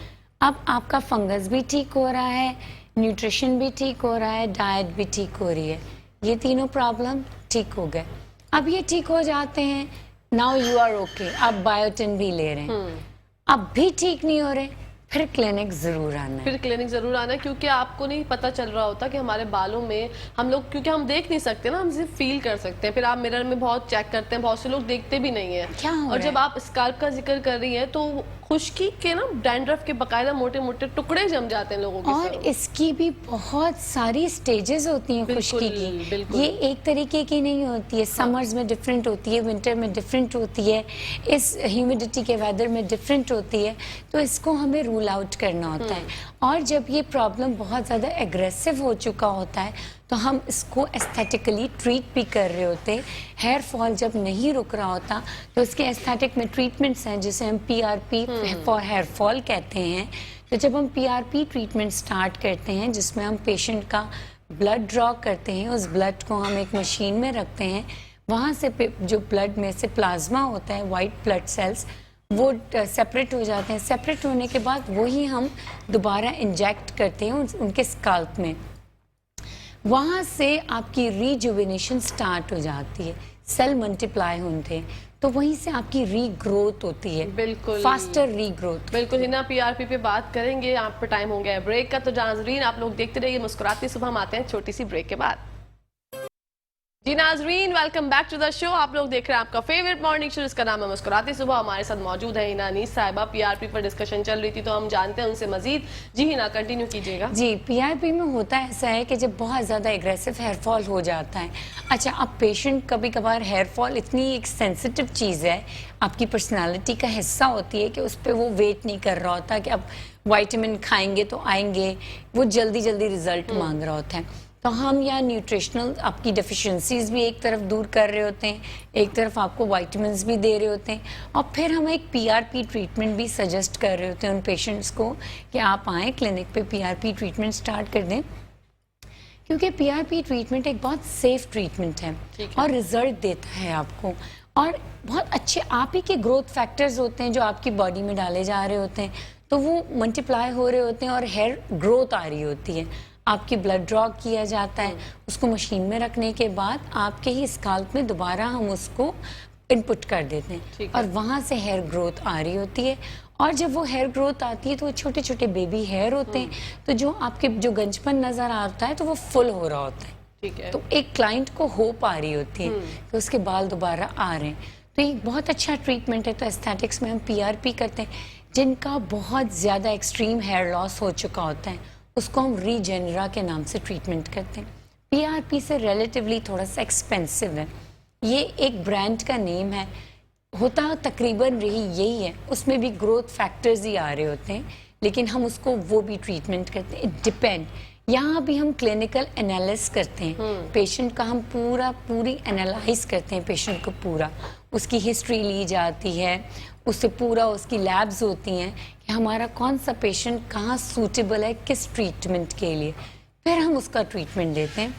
अब आपका फंगस भी ठीक हो रहा है, न्यूट्रिशन भी ठीक हो रहा है, डाइट भी ठीक हो रही है, ये तीनों प्रॉब्लम ठीक हो गए। अब ये ठीक हो जाते हैं, नाउ यू आर ओके, आप बायोटिन भी ले रहे हैं, अब भी ठीक नहीं हो रहे, फिर क्लिनिक जरूर आना है। फिर क्लिनिक जरूर आना है, क्योंकि आपको नहीं पता चल रहा होता कि हमारे बालों में हम लोग, क्योंकि हम देख नहीं सकते ना, हम सिर्फ फील कर सकते हैं। फिर आप मिरर में बहुत चेक करते हैं, बहुत से लोग देखते भी नहीं है। क्या हो और रहा जब है? आप स्काल्प का जिक्र कर रही हैं तो खुश्की के ना डैंड्रफ के बकायदा मोटे मोटे टुकड़े जम जाते हैं लोगों के और सर में। इसकी भी बहुत सारी स्टेजेस होती हैं बिल्कुल, खुश्की की। बिल्कुल। ये एक तरीके की नहीं होती है, समर्स में डिफरेंट होती है, विंटर में डिफरेंट होती है, इस ह्यूमिडिटी के वेदर में डिफरेंट होती है। तो इसको हमें रूल आउट करना होता है। और जब ये प्रॉब्लम बहुत ज़्यादा एग्रेसिव हो चुका होता है तो हम इसको एस्थेटिकली ट्रीट भी कर रहे होते हैं। हेयर फॉल जब नहीं रुक रहा होता तो इसके एस्थेटिक में ट्रीटमेंट्स हैं जिसे हम PRP फॉर हेयर फॉल कहते हैं। तो जब हम PRP ट्रीटमेंट स्टार्ट करते हैं जिसमें हम पेशेंट का ब्लड ड्रॉ करते हैं, उस ब्लड को हम एक मशीन में रखते हैं, वहाँ से जो ब्लड में से प्लाज्मा होता है, वाइट ब्लड सेल्स, वो सेपरेट हो जाते हैं। सेपरेट होने के बाद वही हम दोबारा इंजेक्ट करते हैं उनके स्काल्प में। वहाँ से आपकी रीजुविनेशन स्टार्ट हो जाती है, सेल मल्टीप्लाई होते हैं, तो वहीं से आपकी रीग्रोथ होती है। बिल्कुल, फास्टर रीग्रोथ। बिल्कुल। हिना PRP पे बात करेंगे, आप पे टाइम हो गया है ब्रेक का, तो नाज़रीन आप लोग देखते रहिए मुस्कुराती सुबह। हम आते हैं छोटी सी ब्रेक के बाद। जी नाज़रीन, welcome back to the show. आप लोग देख रहे हैं आपका फेवरेट मॉर्निंग शो, इसका नाम है मुस्कुराती सुबह। हमारे साथ मौजूद है हिना अनीस साहिबा। PRP पर डिस्कशन चल रही थी तो हम जानते हैं उनसे मजीद। जी हिना, कंटिन्यू कीजिएगा। जी, PRP में होता ऐसा है कि जब बहुत ज़्यादा एग्रेसिव हेयर फॉल हो जाता है। अच्छा, अब पेशेंट कभी कभार हेयर फॉल इतनी एक सेंसिटिव चीज़ है, आपकी पर्सनालिटी का हिस्सा होती है कि उस पर वो वेट नहीं कर रहा होता कि अब विटामिन खाएंगे तो आएंगे, वो जल्दी जल्दी रिजल्ट मांग रहा होता है। तो हम यहाँ न्यूट्रिशनल आपकी डेफिशिएंसीज भी एक तरफ दूर कर रहे होते हैं, एक तरफ आपको विटामिन्स भी दे रहे होते हैं, और फिर हम एक PRP ट्रीटमेंट भी सजेस्ट कर रहे होते हैं उन पेशेंट्स को कि आप आएँ क्लिनिक पे, PRP ट्रीटमेंट स्टार्ट कर दें। क्योंकि PRP ट्रीटमेंट एक बहुत सेफ ट्रीटमेंट है और रिजल्ट देता है आपको। और बहुत अच्छे आप ही के ग्रोथ फैक्टर्स होते हैं जो आपकी बॉडी में डाले जा रहे होते हैं, तो वो मल्टीप्लाई हो रहे होते हैं और हेयर ग्रोथ आ रही होती है। आपकी ब्लड ड्रॉ किया जाता है, उसको मशीन में रखने के बाद आपके ही स्काल्प में दोबारा हम उसको इनपुट कर देते हैं और वहाँ से हेयर ग्रोथ आ रही होती है। और जब वो हेयर ग्रोथ आती है तो वो छोटे छोटे बेबी हेयर होते हैं, तो जो आपके जो गंजपन नज़र आता है तो वो फुल हो रहा होता है। ठीक है। तो एक क्लाइंट को होप आ रही होती है कि उसके बाल दोबारा आ रहे हैं। तो ये बहुत अच्छा ट्रीटमेंट है। तो एस्थेटिक्स में हम PRP करते हैं। जिनका बहुत ज़्यादा एक्सट्रीम हेयर लॉस हो चुका होता है उसको हम रीजेनरा के नाम से ट्रीटमेंट करते हैं। PRP से रिलेटिवली थोड़ा सा एक्सपेंसिव है, ये एक ब्रांड का नेम है, होता तकरीबन रही यही है, उसमें भी ग्रोथ फैक्टर्स ही आ रहे होते हैं, लेकिन हम उसको वो भी ट्रीटमेंट करते हैं। It depend. यहाँ भी हम क्लिनिकल एनालिसिस करते हैं, पेशेंट का हम पूरी एनालाइज करते हैं, पेशेंट को पूरा उसकी हिस्ट्री ली जाती है, उससे पूरा उसकी लैब्स होती हैं कि हमारा कौन सा पेशेंट कहाँ सूटेबल है किस ट्रीटमेंट के लिए, फिर हम उसका ट्रीटमेंट देते हैं।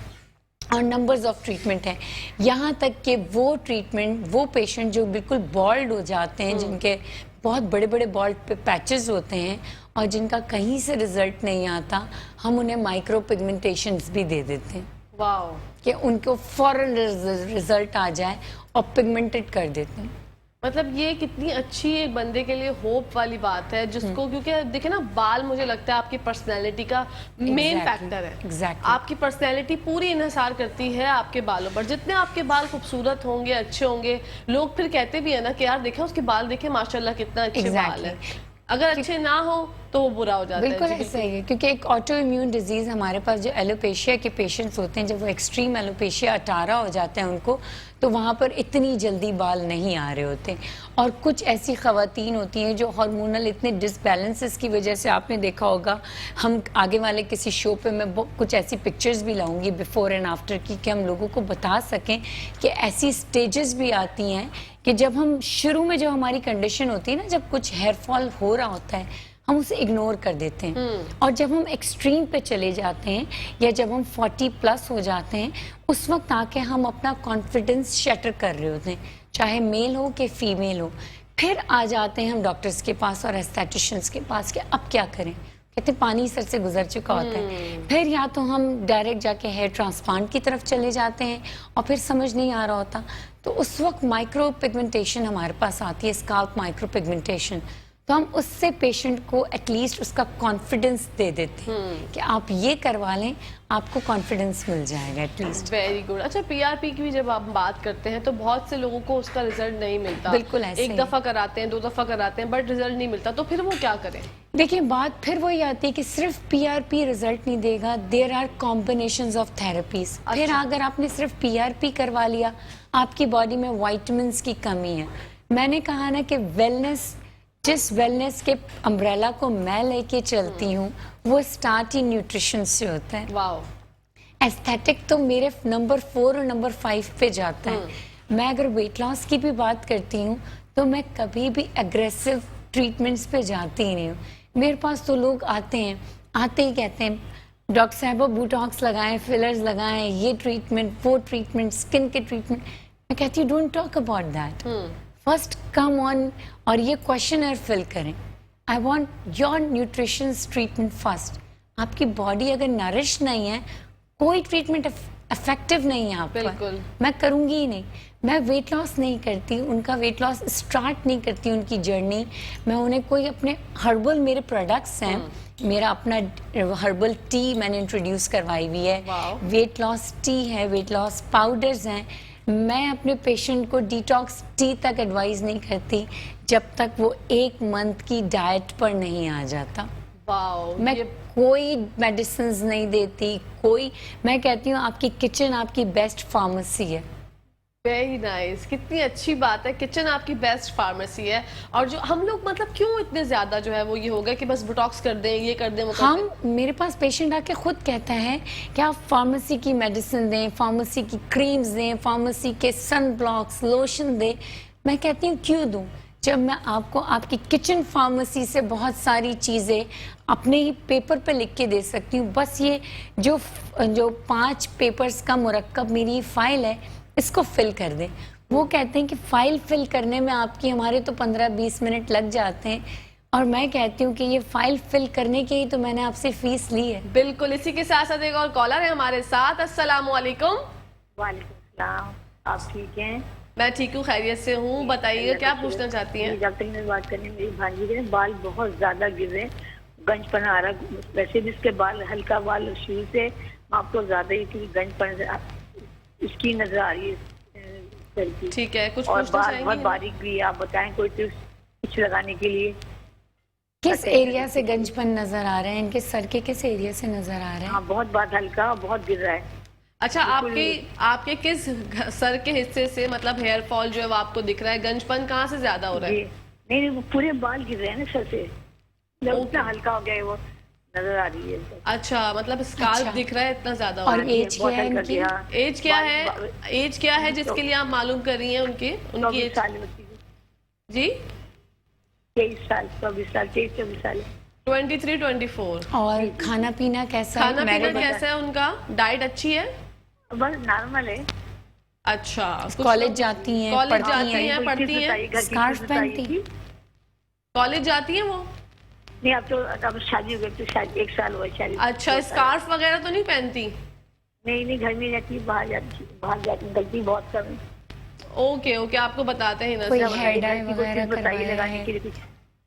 और नंबर्स ऑफ ट्रीटमेंट हैं, यहाँ तक कि वो ट्रीटमेंट, वो पेशेंट जो बिल्कुल बॉल्ड हो जाते हैं, जिनके बहुत बड़े बड़े बॉल्ड पैचेस होते हैं और जिनका कहीं से रिजल्ट नहीं आता, हम उन्हें माइक्रो पिगमेंटेशंस भी दे देते हैं। वाओ, कि उनको फौरन रिजल्ट आ जाए और पिगमेंटेड कर देते हैं। मतलब ये कितनी अच्छी एक बंदे के लिए होप वाली बात है जिसको, क्योंकि देखिए ना, बाल मुझे लगता है आपकी पर्सनैलिटी का मेन फैक्टर है। Exactly. आपकी पर्सनैलिटी पूरी इन्हिसार करती है आपके बालों पर। जितने आपके बाल खूबसूरत होंगे, अच्छे होंगे, लोग फिर कहते भी है ना कि यार देखे उसके बाल, देखे माशाल्लाह कितना अच्छे बाल है। अगर अच्छे ना हो तो वो बुरा हो जाता बिल्कुल है। जी, ऐसा ही है, क्योंकि एक ऑटो इम्यून डिजीज हमारे पास जो एलोपेशिया के पेशेंट्स होते हैं, जब वो एक्सट्रीम एलोपेशिया अटारा हो जाता है उनको, तो वहाँ पर इतनी जल्दी बाल नहीं आ रहे होते। और कुछ ऐसी ख़वातीन होती हैं जो हार्मोनल इतने डिसबैलेंसेस की वजह से, आपने देखा होगा, हम आगे वाले किसी शो पे मैं कुछ ऐसी पिक्चर्स भी लाऊंगी बिफोर एंड आफ्टर की, कि हम लोगों को बता सकें कि ऐसी स्टेजेस भी आती हैं कि जब हम शुरू में, जो हमारी कंडीशन होती है ना, जब कुछ हेयर फॉल हो रहा होता है, हम उसे इग्नोर कर देते हैं। और जब हम एक्सट्रीम पे चले जाते हैं या जब हम 40+ हो जाते हैं, उस वक्त आके हम अपना कॉन्फिडेंस शटर कर रहे होते हैं, चाहे मेल हो कि फीमेल हो। फिर आ जाते हैं हम डॉक्टर्स के पास और एस्थेटिशियंस के पास कि अब क्या करें, कहते पानी सर से गुजर चुका होता है। फिर या तो हम डायरेक्ट जाके हेयर ट्रांसप्लांट की तरफ चले जाते हैं और फिर समझ नहीं आ रहा होता, तो उस वक्त माइक्रो पिगमेंटेशन हमारे पास आती है, स्काल्प माइक्रो पिगमेंटेशन। तो हम उससे पेशेंट को एटलीस्ट उसका कॉन्फिडेंस दे देते हैं कि आप ये करवा लें, आपको कॉन्फिडेंस मिल जाएगा एटलीस्ट। Very good. अच्छा, पीआरपी की भी जब आप बात करते हैं तो बहुत से लोगों को उसका रिजल्ट नहीं मिलता। बिल्कुल ऐसे एक ही। दफा कराते हैं, 2 दफा कराते हैं, बट रिजल्ट नहीं मिलता, तो फिर वो क्या करें? देखिए, बात फिर वही आती है कि सिर्फ पीआरपी रिजल्ट नहीं देगा, there are combinations of therapies. फिर अगर आपने सिर्फ पीआरपी करवा लिया, आपकी बॉडी में विटामिन्स की कमी है। मैंने कहा ना कि वेलनेस, जिस वेलनेस के अम्ब्रेला को मैं लेके चलती हूँ, वो स्टार्ट ही न्यूट्रिशन से होता है। वाओ। एस्थेटिक तो मेरे नंबर 4 और नंबर 5 पे जाता है। मैं अगर वेट लॉस की भी बात करती हूँ तो मैं कभी भी एग्रेसिव ट्रीटमेंट्स पे जाती ही नहीं हूँ। मेरे पास तो लोग आते हैं, आते ही कहते हैं डॉक्टर साहब बूटॉक्स लगाएं, फिलर्स लगाएं, ये ट्रीटमेंट, वो ट्रीटमेंट, स्किन के ट्रीटमेंट। मैं कहती हूँ don't talk about that, first come on और ये क्वेश्चनर फिल करें। I want your nutrition treatment first. आपकी बॉडी अगर नरिश नहीं है, कोई ट्रीटमेंट इफेक्टिव नहीं है आप पर। बिल्कुल। मैं करूंगी ही नहीं। मैं वेट लॉस नहीं करती, उनका वेट लॉस स्टार्ट नहीं करती उनकी जर्नी। मैं उन्हें कोई अपने हर्बल, मेरे प्रोडक्ट्स हैं, मेरा अपना हर्बल टी मैंने इंट्रोड्यूस करवाई हुई है, वाओ। वेट लॉस टी है, वेट लॉस पाउडर्स हैं। मैं अपने पेशेंट को डिटॉक्स टी तक एडवाइस नहीं करती जब तक वो 1 मंथ की डाइट पर नहीं आ जाता। वाओ। मैं कोई मेडिसिन नहीं देती, कोई, मैं कहती हूँ आपकी किचन आपकी बेस्ट फार्मेसी है। Very nice. कितनी अच्छी बात है, किचन आपकी बेस्ट फार्मेसी है। और जो हम लोग मतलब क्यों इतने ज्यादा जो है वो ये हो गया कि बस बोटॉक्स कर दें, ये कर दें, वो कर दें। मेरे पास पेशेंट आके खुद कहता है कि आप फार्मेसी की मेडिसिन दें, फार्मेसी की क्रीम्स दें, फार्मेसी के सन ब्लॉक्स, लोशन दें। मैं कहती हूँ क्यों दूं, जब मैं आपको आपकी किचन फार्मेसी से बहुत सारी चीज़ें अपने ही पेपर पे लिख के दे सकती हूँ। बस ये जो 5 पेपर्स का मुरक्कब मेरी फाइल है, इसको फिल कर दें। वो कहते हैं कि फाइल फिल करने में आपकी, हमारे तो 15-20 मिनट लग जाते हैं, और मैं कहती हूँ कि ये फाइल फिल करने की ही तो मैंने आपसे फीस ली है। बिल्कुल। इसी के साथ साथ एक और कॉलर है हमारे साथ। अस्सलाम वालेकुम। वालेकुम सलाम, आप ठीक हैं? मैं ठीक हूँ, खैरियत से हूँ। बताइएगा क्या पूछना चाहती हैं? डॉक्टर ने बात करनी, मेरी भांजी के बाल बहुत ज्यादा गिर रहे, गंजपन आ रहा। वैसे भी इसके बाल, हल्का बाल शुरू से, आपको ज्यादा ही गंजपन इसकी नजर आ रही है। ठीक है, कुछ और पूछना बाल चाहेंगी? बहुत बारीक भी है। आप बताएं कोई टिप्स कुछ लगाने के लिए। किस एरिया से गंजपन नजर आ रहे हैं इनके, सर के किस एरिया से नजर आ रहे हैं? हाँ, बहुत बाल हल्का, बहुत गिर रहा है। अच्छा, आपके किस सर के हिस्से से मतलब हेयर फॉल जो है वो आपको दिख रहा है? गंजपन कहाँ से ज्यादा हो रहा है? नहीं, वो पूरे बाल गिर रहे हैं ना सर से, उतना हल्का हो गया है, वो नजर आ रही है। अच्छा, मतलब स्काल्प अच्छा। दिख रहा है, इतना ज्यादा हो और रहा है। एज क्या है इनकी? एज क्या है? एज क्या है जिसके लिए आप मालूम कर रही हैं उनकी एज? 24 साल होती है जी? 23 साल, 24 साल, 23-24 साल। 23-24। और खाना पीना कैसा है? खाना पीना मैंने कैसा है उनका? डाइट अच्छी है? बस नॉर्मल है। अच्छा, कॉलेज जाती हैं, कॉलेज पढ़ती जाती हैं? हैं, पढ़ती हैं? स्कार्फ पहनती हैं? कॉलेज जाती हैं वो? नहीं, अब शादी हो गई, तो शादी 1 साल हुआ शादी। अच्छा, स्कार्फ वगैरह तो नहीं पहनती? नहीं, घर में रहती, बाहर जाती, गलती बहुत कम है। ओके ओके, आपको बताते हैं ना कोई सर। हेयर डाई कोई वगैरह चीज़ बताइए करवाया लगाने है? के लिए कुछ।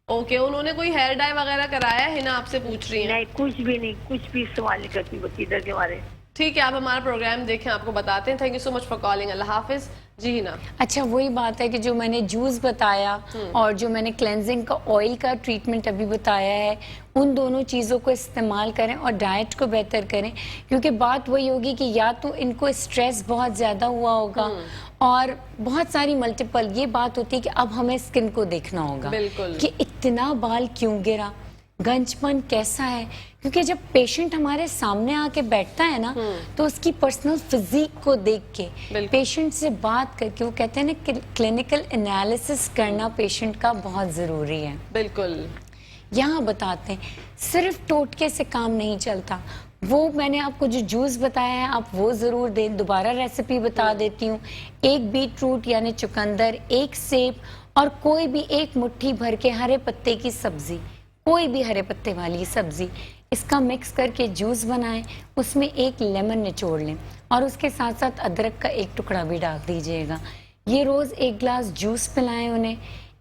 ओके, उन्होंने कोई हेयर डाई वगैरह कराया है ना, आपसे पूछ रही हैं? नहीं, कुछ भी नहीं, कुछ भी इस्तेमाल नहीं करती बच्ची, इधर के मारे। ठीक है, आप हमारा प्रोग्राम देखें, आपको बताते हैं। Thank you so much for calling. अल्लाह हाफिज। जी हिना। अच्छा, वही बात है कि जो मैंने जूस बताया और जो मैंने क्लेंजिंग का ऑयल का ट्रीटमेंट अभी बताया है, उन दोनों चीज़ों को इस्तेमाल करें और डाइट को बेहतर करें, क्योंकि बात वही होगी कि या तो इनको स्ट्रेस बहुत ज़्यादा हुआ होगा और बहुत सारी मल्टीपल ये बात होती है कि अब हमें स्किन को देखना होगा बिल्कुल। कि इतना बाल क्यों गिरा, गंजपन कैसा है, क्योंकि जब पेशेंट हमारे सामने आके बैठता है ना तो उसकी पर्सनल फिजिक को देख के, पेशेंट से बात करके, वो कहते हैं ना क्लिनिकल एनालिसिस करना पेशेंट का बहुत ज़रूरी है। बिल्कुल। यहाँ बताते हैं सिर्फ टोटके से काम नहीं चलता। वो मैंने आपको जो जूस बताया है आप वो ज़रूर दें। दोबारा रेसिपी बता देती हूँ। 1 बीट रूट यानी चुकंदर, 1 सेब और कोई भी 1 मुट्ठी भर के हरे पत्ते की सब्जी, कोई भी हरे पत्ते वाली सब्जी, इसका मिक्स करके जूस बनाएं। उसमें 1 लेमन निचोड़ लें और उसके साथ साथ अदरक का 1 टुकड़ा भी डाल दीजिएगा। ये रोज़ 1 गिलास जूस पिलाएं उन्हें।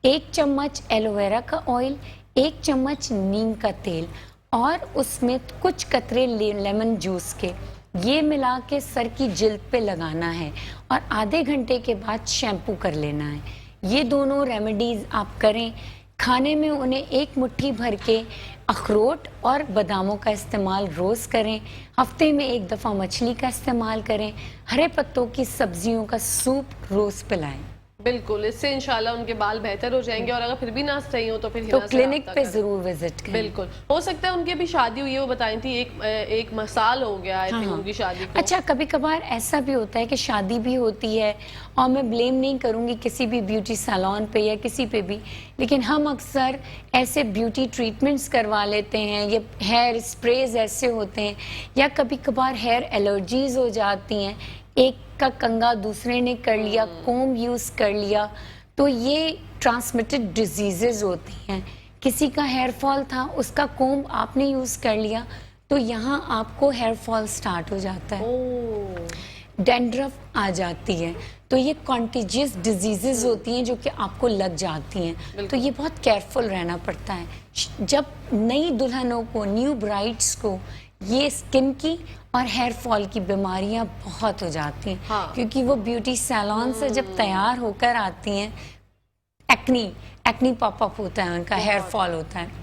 1 चम्मच एलोवेरा का ऑयल, 1 चम्मच नीम का तेल और उसमें कुछ कतरे लेमन जूस के, ये मिला के सर की जिल्द पे लगाना है और आधे घंटे के बाद शैम्पू कर लेना है। ये दोनों रेमेडीज़ आप करें। खाने में उन्हें 1 मुट्ठी भर के अखरोट और बादामों का इस्तेमाल रोज़ करें। हफ्ते में 1 दफ़ा मछली का इस्तेमाल करें। हरे पत्तों की सब्जियों का सूप रोज़ पिलाएं। बिल्कुल, इससे इंशाल्लाह उनके बाल बेहतर हो जाएंगे और अगर फिर भी ना सही हो तो फिर तो हिना से क्लिनिक राब्ता पे करें। ज़रूर विजिट करें। बिल्कुल। हो सकता है उनकी अभी शादी हुई है, वो बताई थी एक साल हो गया है हाँ। उनकी शादी को। अच्छा, कभी कभार ऐसा भी होता है कि शादी भी होती है और मैं ब्लेम नहीं करूंगी किसी भी ब्यूटी सैलून पे या किसी पे भी, लेकिन हम अक्सर ऐसे ब्यूटी ट्रीटमेंट्स करवा लेते हैं, ये हेयर स्प्रेज ऐसे होते हैं या कभी कभार हेयर एलर्जीज हो जाती हैं। एक का कंघा दूसरे ने कर लिया, कोम यूज़ कर लिया, तो ये ट्रांसमिटेड डिजीजेज होती हैं। किसी का हेयर फॉल था, उसका कोम आपने यूज़ कर लिया तो यहाँ आपको हेयर फॉल स्टार्ट हो जाता है, डैंड्रफ आ जाती है। तो ये कॉन्टेजियस डिजीजेज होती हैं जो कि आपको लग जाती हैं, तो ये बहुत केयरफुल रहना पड़ता है। जब नई दुल्हनों को, न्यू ब्राइड्स को ये स्किन की और हेयर फॉल की बीमारियां बहुत हो जाती हैं, हाँ। क्योंकि वो ब्यूटी सैलून से जब तैयार होकर आती हैं, एक्नी पॉप अप होता है, उनका हेयर फॉल होता है।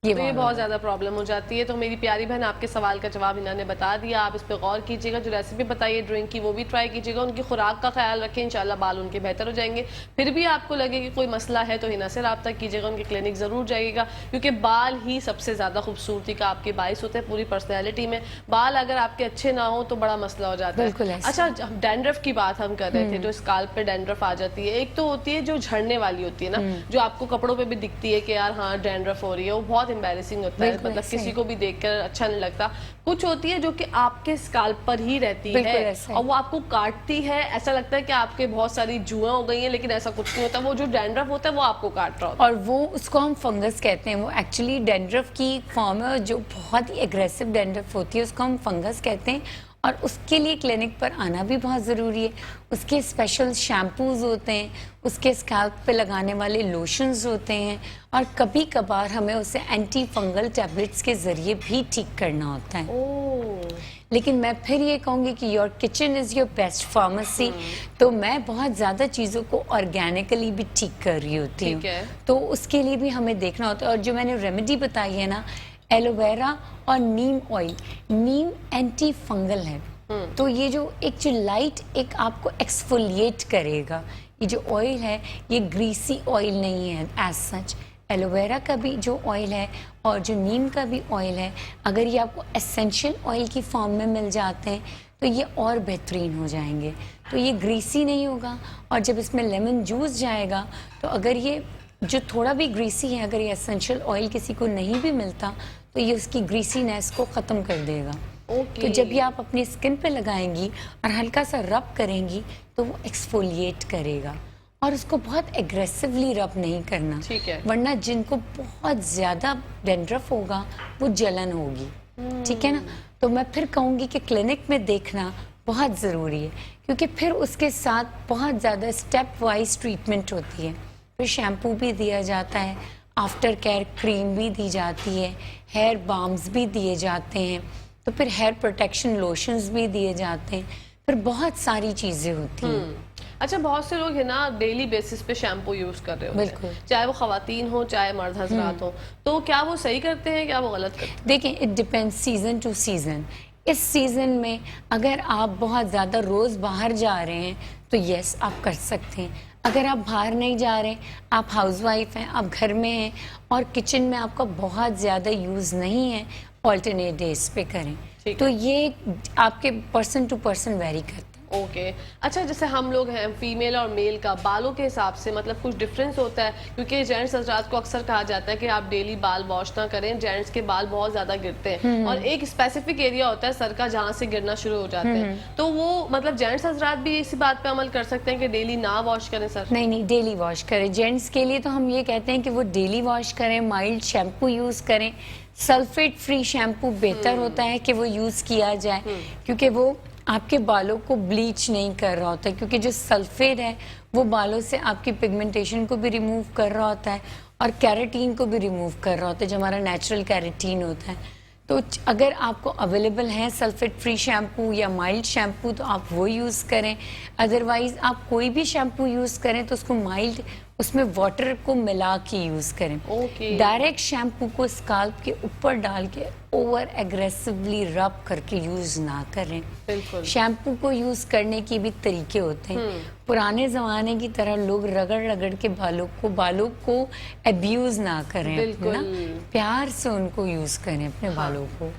तो ये बहुत ज़्यादा प्रॉब्लम हो जाती है। तो मेरी प्यारी बहन, आपके सवाल का जवाब इन्होंने बता दिया। आप इस पर गौर कीजिएगा, जो रेसिपी बताइए ड्रिंक की वो भी ट्राई कीजिएगा, उनकी खुराक का ख्याल रखें, इंशाल्लाह बाल उनके बेहतर हो जाएंगे। फिर भी आपको लगे कि कोई मसला है तो हिना से रब्ता कीजिएगा, उनके क्लिनिक ज़रूर जाइएगा, क्योंकि बाल ही सबसे ज़्यादा खूबसूरती का आपके बाइस होते हैं पूरी पर्सनैलिटी में। बाल अगर आपके अच्छे ना हो तो बड़ा मसला हो जाता है। अच्छा, डैंड्रफ की बात हम कर रहे थे, जो स्काल्प पे डैंड्रफ आ जाती है, एक तो होती है जो झड़ने वाली होती है ना, जो आपको कपड़ों पे भी दिखती है कि यार हाँ डैंड्रफ हो रही है, वो बहुत एम्बैरेसिंग होता है, मतलब किसी को भी देखकर अच्छा नहीं लगता। कुछ होती है जो कि आपके स्काल्प पर ही रहती है और वो आपको काटती है, ऐसा लगता है कि आपके बहुत सारी जुएं हो गई हैं, लेकिन ऐसा कुछ नहीं होता। वो जो डैंड्रफ होता है वो आपको काट रहा होता है और वो उसको हम फंगस कहते हैं। वो एक्चुअली डैंड्रफ की फॉर्म है, जो बहुत ही एग्रेसिव डैंड्रफ होती है उसको हम फंगस कहते हैं, और उसके लिए क्लिनिक पर आना भी बहुत ज़रूरी है। उसके स्पेशल शैम्पूज़ होते हैं, उसके स्कैल्प पे लगाने वाले लोशंस होते हैं, और कभी कभार हमें उसे एंटी फंगल टैबलेट्स के ज़रिए भी ठीक करना होता है। लेकिन मैं फिर ये कहूँगी कि your kitchen is your best pharmacy. तो मैं बहुत ज़्यादा चीज़ों को ऑर्गेनिकली भी ठीक कर रही होती हूँ, तो उसके लिए भी हमें देखना होता है। और जो मैंने रेमेडी बताई है ना, एलोवेरा और नीम ऑयल, नीम एंटी फंगल है, तो ये जो एक लाइट एक आपको एक्सफोलिएट करेगा। ये जो ऑयल है ये ग्रीसी ऑयल नहीं है एज सच। एलोवेरा का भी जो ऑयल है और जो नीम का भी ऑयल है, अगर ये आपको एसेंशियल ऑयल की फॉर्म में मिल जाते हैं तो ये और बेहतरीन हो जाएंगे। तो ये ग्रीसी नहीं होगा, और जब इसमें लेमन जूस जाएगा तो अगर ये जो थोड़ा भी ग्रीसी है, अगर ये एसेंशियल ऑयल किसी को नहीं भी मिलता तो ये उसकी ग्रीसीनेस को ख़त्म कर देगा। तो जब ये आप अपनी स्किन पे लगाएंगी और हल्का सा रब करेंगी तो वो एक्सफोलिएट करेगा, और उसको बहुत एग्रेसिवली रब नहीं करना, ठीक है, वरना जिनको बहुत ज़्यादा डैंड्रफ होगा वो जलन होगी। ठीक है ना। तो मैं फिर कहूँगी कि क्लिनिक में देखना बहुत ज़रूरी है, क्योंकि फिर उसके साथ बहुत ज़्यादा स्टेप वाइज ट्रीटमेंट होती है। फिर शैम्पू भी दिया जाता है, आफ्टर केयर क्रीम भी दी जाती है, हेयर बाम्स भी दिए जाते हैं, तो फिर हेयर प्रोटेक्शन लोशंस भी दिए जाते हैं, फिर बहुत सारी चीजें होती हैं। अच्छा, बहुत से लोग है ना डेली बेसिस पे शैम्पू यूज कर रहे होते बिल्कुल। हैं, चाहे वो खवातीन हो चाहे मर्द हजरात हो, तो क्या वो सही करते हैं, क्या वो गलत करते हैं? देखिए, it depends season two season. इस सीजन में अगर आप बहुत ज़्यादा रोज़ बाहर जा रहे हैं तो यस, आप कर सकते हैं। अगर आप बाहर नहीं जा रहे, आप हाउसवाइफ हैं, आप घर में हैं और किचन में आपका बहुत ज़्यादा यूज़ नहीं है, ऑल्टरनेट डेज पे करें। ठीक तो ये आपके पर्सन टू पर्सन वेरी करता है। ओके अच्छा, जैसे हम लोग हैं फीमेल और मेल का बालों के हिसाब से मतलब कुछ डिफरेंस होता है? क्योंकि जेंट्स हजरात को अक्सर कहा जाता है कि आप डेली बाल वॉश ना करें, जेंट्स के बाल बहुत ज्यादा गिरते हैं और एक स्पेसिफिक एरिया होता है सर का जहाँ से गिरना शुरू हो जाते हैं, तो वो मतलब जेंट्स हजरात भी इसी बात पे अमल कर सकते हैं कि डेली ना वॉश करें सर? नहीं, डेली वॉश करें। जेंट्स के लिए तो हम ये कहते हैं कि वो डेली वॉश करें, माइल्ड शैम्पू यूज़ करें। सल्फेट फ्री शैम्पू बेहतर होता है कि वो यूज़ किया जाए, क्योंकि वो आपके बालों को ब्लीच नहीं कर रहा होता है, क्योंकि जो सल्फेट है वो बालों से आपकी पिगमेंटेशन को भी रिमूव कर रहा होता है और कैरेटीन को भी रिमूव कर रहा होता है, जो हमारा नेचुरल कैरेटीन होता है। तो अगर आपको अवेलेबल है सल्फेट फ्री शैम्पू या माइल्ड शैम्पू तो आप वो यूज़ करें। अदरवाइज़ आप कोई भी शैम्पू यूज़ करें तो उसको माइल्ड, उसमें वाटर को मिला के यूज़ करें। ओके। डायरेक्ट शैम्पू को स्काल्प के ऊपर डाल के ओवर एग्रेसिवली रब करके यूज़ ना करें। बिल्कुल। शैम्पू को यूज़ करने के भी तरीके होते हैं। पुराने ज़माने की तरह लोग रगड़ रगड़ के बालों को अब्यूज़ ना करें, बिल्कुल। ना प्यार से उनको यूज़ करें अपने बालों को।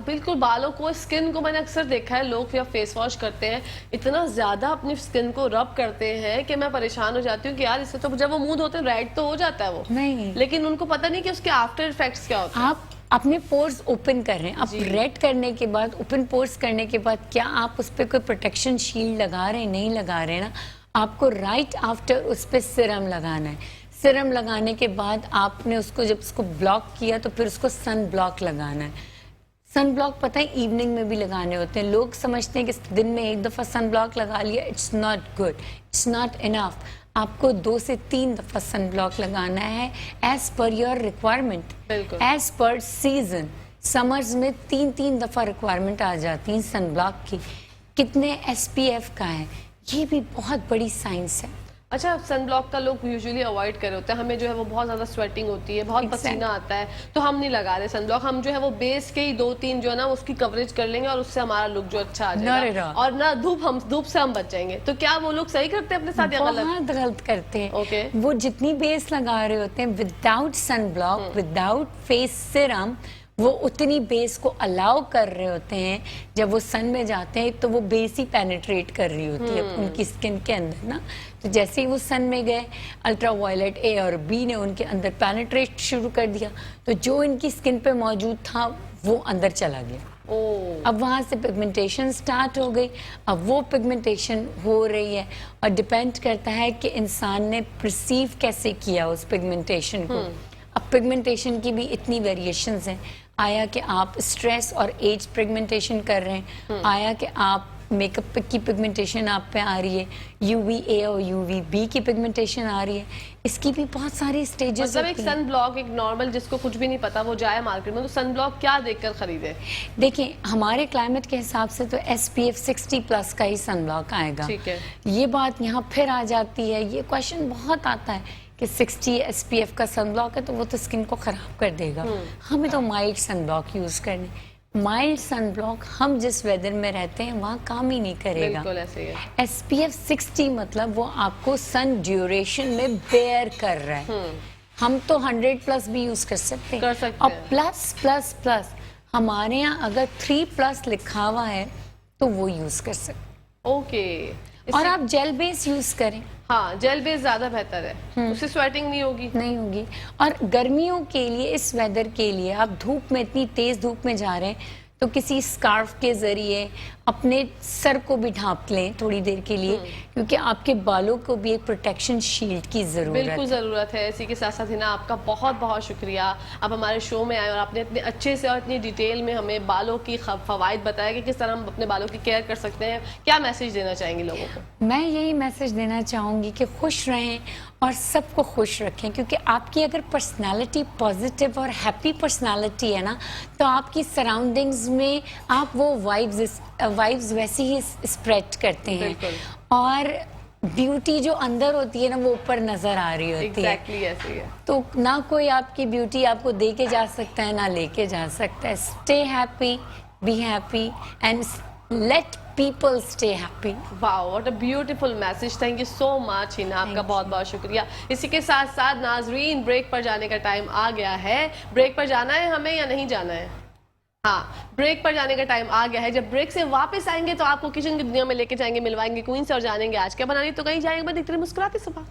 बिल्कुल बालों को, स्किन को मैंने अक्सर देखा है लोग जब फेस वॉश करते हैं इतना ज्यादा अपनी स्किन को रब करते हैं कि मैं परेशान हो जाती हूँ कि यार इससे तो जब वो मुंह धोते हैं रेड तो हो जाता है वो, नहीं, लेकिन उनको पता नहीं कि उसके आफ्टर इफेक्ट्स क्या होते हैं। आप अपने पोर्स ओपन कर रहे हैं, आप रेड करने के बाद, ओपन पोर्स करने के बाद क्या आप उस पर कोई प्रोटेक्शन शील्ड लगा रहे हैं? नहीं लगा रहे हैं ना। आपको राइट आफ्टर उस पर सिरम लगाना है। सिरम लगाने के बाद आपने उसको जब उसको ब्लॉक किया तो फिर उसको सन ब्लॉक लगाना है। सन ब्लॉक पता है इवनिंग में भी लगाने होते हैं। लोग समझते हैं कि दिन में एक दफ़ा सन ब्लॉक लगा लिया, it's not good, it's not enough. आपको 2 से 3 दफ़ा सन ब्लॉक लगाना है as per your requirement, as per season. Summers में 3-3 दफ़ा रिक्वायरमेंट आ जाती है सन ब्लॉक की। कितने SPF का है, ये भी बहुत बड़ी साइंस है। अच्छा, सन ब्लॉक का लोग यूजुअली अवॉइड कर रहे होते हैं, हमें जो है वो बहुत ज्यादा स्वेटिंग होती है, बहुत पसीना आता है, तो हम नहीं लगा रहे सन ब्लॉक। हम जो है वो बेस के ही 2-3 जो है ना उसकी कवरेज कर लेंगे और उससे हमारा लुक जो अच्छा आ जाएगा और ना धूप से हम बच जाएंगे। तो क्या वो लोग सही करते हैं अपने साथ या गलत? बहुत गलत करते हैं। ओके। वो जितनी बेस लगा रहे होते हैं without sun block, without face serum, वो उतनी बेस को अलाउ कर रहे होते हैं। जब वो सन में जाते हैं तो वो बेस ही पेनिट्रेट कर रही होती है उनकी स्किन के अंदर ना। तो जैसे ही वो सन में गए, अल्ट्रा वायलेट A और B ने उनके अंदर पेनिट्रेट शुरू कर दिया, तो जो इनकी स्किन पे मौजूद था वो अंदर चला गया। अब वहाँ से पिगमेंटेशन स्टार्ट हो गई। अब वो पिगमेंटेशन हो रही है और डिपेंड करता है कि इंसान ने परसीव कैसे किया उस पिगमेंटेशन को। अब पिगमेंटेशन की भी इतनी वेरिएशंस हैं। आया कि आप स्ट्रेस और एज पिगमेंटेशन कर रहे हैं, आया कि आप मेकअप की पिगमेंटेशन आप पे आ रही है, UVA और UVB की पिगमेंटेशन आ रही है। इसकी भी बहुत सारी स्टेजेस मतलब एक सन ब्लॉक, एक नॉर्मल जिसको कुछ भी नहीं पता वो जाए मार्केट में तो सन ब्लॉक क्या देखकर खरीदे? देखिए, हमारे क्लाइमेट के हिसाब से तो SPF 60+ का ही सन ब्लॉक आएगा। ठीक है। ये बात यहाँ फिर आ जाती है, ये क्वेश्चन बहुत आता है कि 60 SPF का सन ब्लॉक है तो वो तो स्किन को खराब कर देगा। हमें तो माइल्ड सन ब्लॉक यूज करने। माइल्ड सन ब्लॉक हम जिस वेदर में रहते हैं वहाँ काम ही नहीं करेगा। बिल्कुल ऐसे ही है। SPF 60 मतलब वो आपको सन ड्यूरेशन में बेयर कर रहा है। हम तो 100+ भी यूज कर सकते हैं। और प्लस प्लस प्लस हमारे यहाँ अगर 3+ लिखा हुआ है तो वो यूज कर सकते। ओके। और आप जेल बेस यूज करें। हाँ, जेल बेस ज्यादा बेहतर है, उससे स्वेटिंग नहीं होगी। और गर्मियों के लिए, इस वेदर के लिए आप धूप में, इतनी तेज धूप में जा रहे हैं तो किसी स्कार्फ के जरिए अपने सर को भी ढांप लें थोड़ी देर के लिए, क्योंकि आपके बालों को भी एक प्रोटेक्शन शील्ड की जरूरत बिल्कुल है। ज़रूरत है। इसी के साथ साथ हिना आपका बहुत बहुत शुक्रिया, आप हमारे शो में आए और आपने इतने अच्छे से और इतनी डिटेल में हमें बालों की फ़वाइद बताया कि किस तरह हम अपने बालों की केयर कर सकते हैं। क्या मैसेज देना चाहेंगे लोगों को? मैं यही मैसेज देना चाहूँगी कि खुश रहें और सबको खुश रखें, क्योंकि आपकी अगर पर्सनालिटी पॉजिटिव और हैप्पी पर्सनालिटी है ना, तो आपकी सराउंडिंग्स में आप वो वाइब्स वैसे ही स्प्रेड करते हैं और ब्यूटी जो अंदर होती है ना, वो ऊपर नजर आ रही होती Exactly ऐसे ही है। तो ना कोई आपकी ब्यूटी आपको दे के जा सकता है ना लेके जा सकता है। Stay happy, be happy and let people stay happy. Wow, what a beautiful message. Thank you so much Hina, आपका बहुत बहुत शुक्रिया। इसी के साथ साथ नाजरीन, ब्रेक पर जाने का टाइम आ गया है। ब्रेक पर जाना है हमें या नहीं जाना है? हाँ, ब्रेक पर जाने का टाइम आ गया है। जब ब्रेक से वापस आएंगे तो आपको किचन की दुनिया में लेके जाएंगे, मिलवाएंगे क्वीन से और जानेंगे आज क्या बनानी, तो कहीं जाएंगे। मैं देखते रहे मुस्कुराते सुबह।